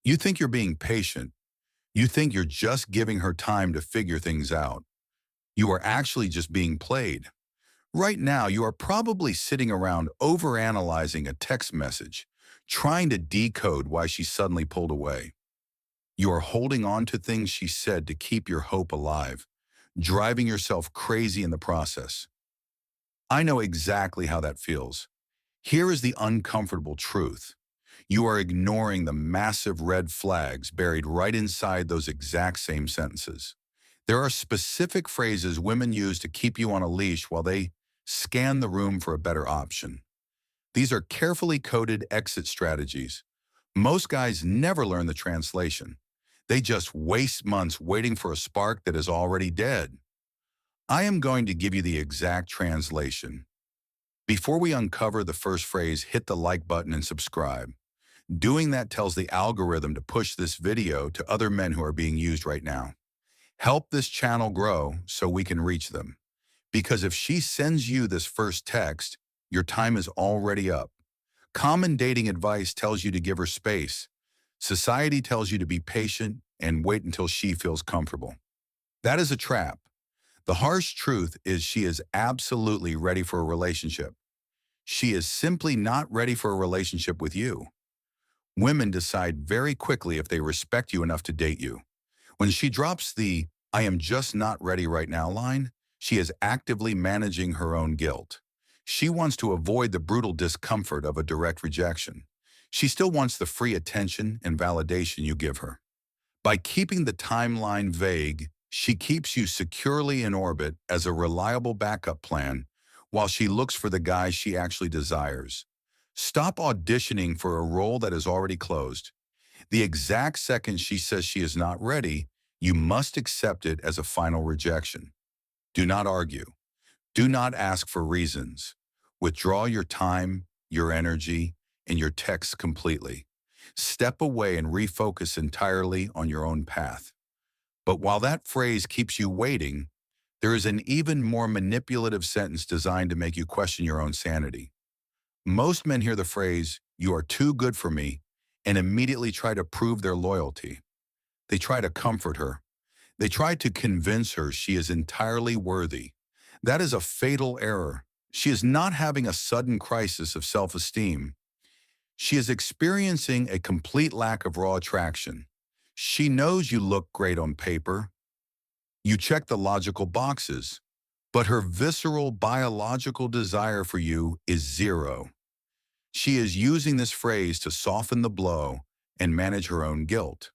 You think you're being patient. You think you're just giving her time to figure things out. You are actually just being played. Right now, you are probably sitting around overanalyzing a text message, trying to decode why she suddenly pulled away. You are holding on to things she said to keep your hope alive, driving yourself crazy in the process. I know exactly how that feels. Here is the uncomfortable truth. You are ignoring the massive red flags buried right inside those exact same sentences. There are specific phrases women use to keep you on a leash while they scan the room for a better option. These are carefully coded exit strategies. Most guys never learn the translation. They just waste months waiting for a spark that is already dead. I am going to give you the exact translation. Before we uncover the first phrase, hit the like button and subscribe. Doing that tells the algorithm to push this video to other men who are being used right now. Help this channel grow so we can reach them. Because if she sends you this first text, your time is already up. Common dating advice tells you to give her space. Society tells you to be patient and wait until she feels comfortable. That is a trap. The harsh truth is she is absolutely ready for a relationship. She is simply not ready for a relationship with you. Women decide very quickly if they respect you enough to date you. When she drops the "I am just not ready right now" line, she is actively managing her own guilt. She wants to avoid the brutal discomfort of a direct rejection. She still wants the free attention and validation you give her. By keeping the timeline vague, she keeps you securely in orbit as a reliable backup plan while she looks for the guy she actually desires. Stop auditioning for a role that is already closed. The exact second she says she is not ready, you must accept it as a final rejection. Do not argue. Do not ask for reasons. Withdraw your time, your energy, and your texts completely. Step away and refocus entirely on your own path. But while that phrase keeps you waiting, there is an even more manipulative sentence designed to make you question your own sanity. Most men hear the phrase, "You are too good for me," and immediately try to prove their loyalty. They try to comfort her. They try to convince her she is entirely worthy. That is a fatal error. She is not having a sudden crisis of self-esteem. She is experiencing a complete lack of raw attraction. She knows you look great on paper. You check the logical boxes, but her visceral biological desire for you is zero. She is using this phrase to soften the blow and manage her own guilt.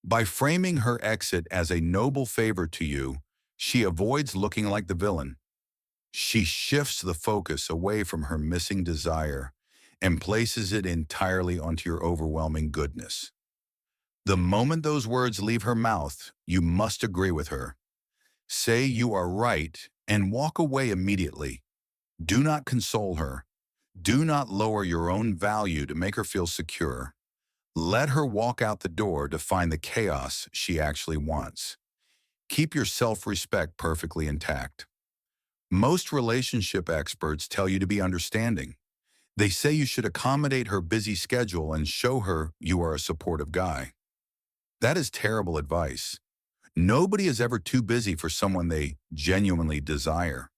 By framing her exit as a noble favor to you, she avoids looking like the villain. She shifts the focus away from her missing desire and places it entirely onto your overwhelming goodness. The moment those words leave her mouth, you must agree with her. Say you are right and walk away immediately. Do not console her. Do not lower your own value to make her feel secure. Let her walk out the door to find the chaos she actually wants. Keep your self-respect perfectly intact. Most relationship experts tell you to be understanding. They say you should accommodate her busy schedule and show her you are a supportive guy. That is terrible advice. Nobody is ever too busy for someone they genuinely desire.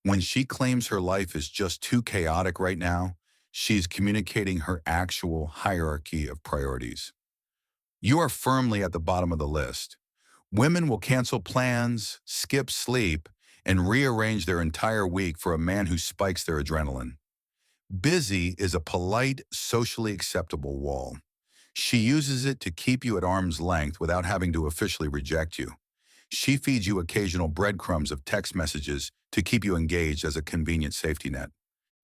When she claims her life is just too chaotic right now, she's communicating her actual hierarchy of priorities. You are firmly at the bottom of the list. Women will cancel plans, skip sleep, and rearrange their entire week for a man who spikes their adrenaline. Busy is a polite, socially acceptable wall. She uses it to keep you at arm's length without having to officially reject you. She feeds you occasional breadcrumbs of text messages to keep you engaged as a convenient safety net.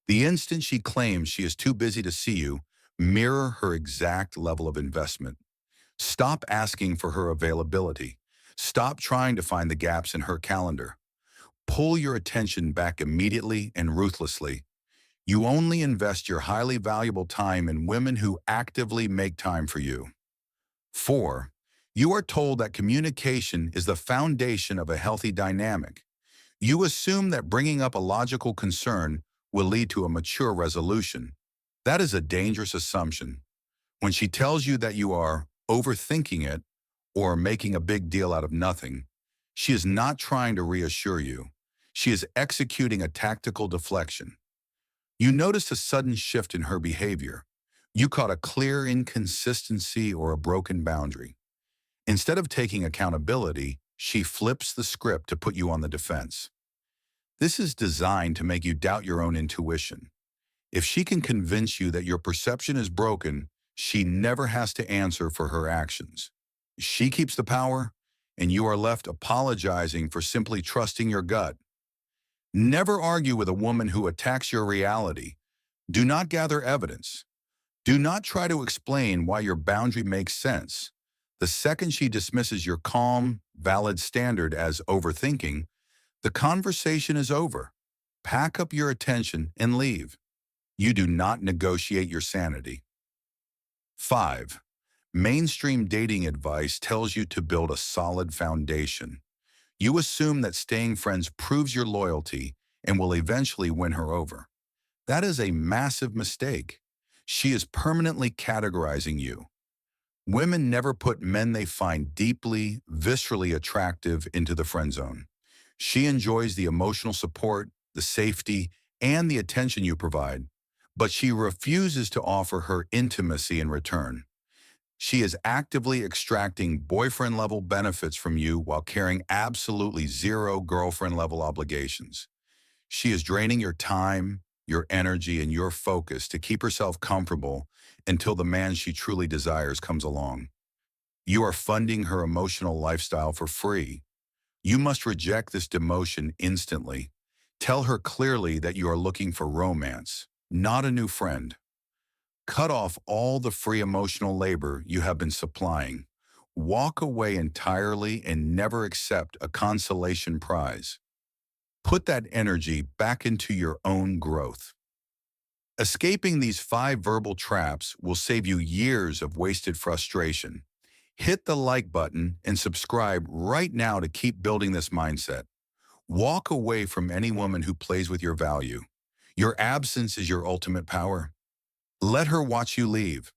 The instant she claims she is too busy to see you, mirror her exact level of investment. Stop asking for her availability. Stop trying to find the gaps in her calendar. Pull your attention back immediately and ruthlessly. You only invest your highly valuable time in women who actively make time for you. 4. You are told that communication is the foundation of a healthy dynamic. You assume that bringing up a logical concern will lead to a mature resolution. That is a dangerous assumption. When she tells you that you are overthinking it or making a big deal out of nothing, she is not trying to reassure you. She is executing a tactical deflection. You noticed a sudden shift in her behavior. You caught a clear inconsistency or a broken boundary. Instead of taking accountability, she flips the script to put you on the defense. This is designed to make you doubt your own intuition. If she can convince you that your perception is broken, she never has to answer for her actions. She keeps the power, and you are left apologizing for simply trusting your gut. Never argue with a woman who attacks your reality. Do not gather evidence. Do not try to explain why your boundary makes sense. The second she dismisses your calm, valid standard as overthinking, the conversation is over. Pack up your attention and leave. You do not negotiate your sanity. 5. Mainstream dating advice tells you to build a solid foundation. You assume that staying friends proves your loyalty and will eventually win her over. That is a massive mistake. She is permanently categorizing you. Women never put men they find deeply, viscerally attractive into the friend zone. She enjoys the emotional support, the safety, and the attention you provide, but she refuses to offer her intimacy in return. She is actively extracting boyfriend-level benefits from you while carrying absolutely zero girlfriend-level obligations. She is draining your time, your energy, and your focus to keep herself comfortable until the man she truly desires comes along. You are funding her emotional lifestyle for free. You must reject this demotion instantly. Tell her clearly that you are looking for romance, not a new friend. Cut off all the free emotional labor you have been supplying. Walk away entirely and never accept a consolation prize. Put that energy back into your own growth. Escaping these 5 verbal traps will save you years of wasted frustration. Hit the like button and subscribe right now to keep building this mindset. Walk away from any woman who plays with your value. Your absence is your ultimate power. Let her watch you leave.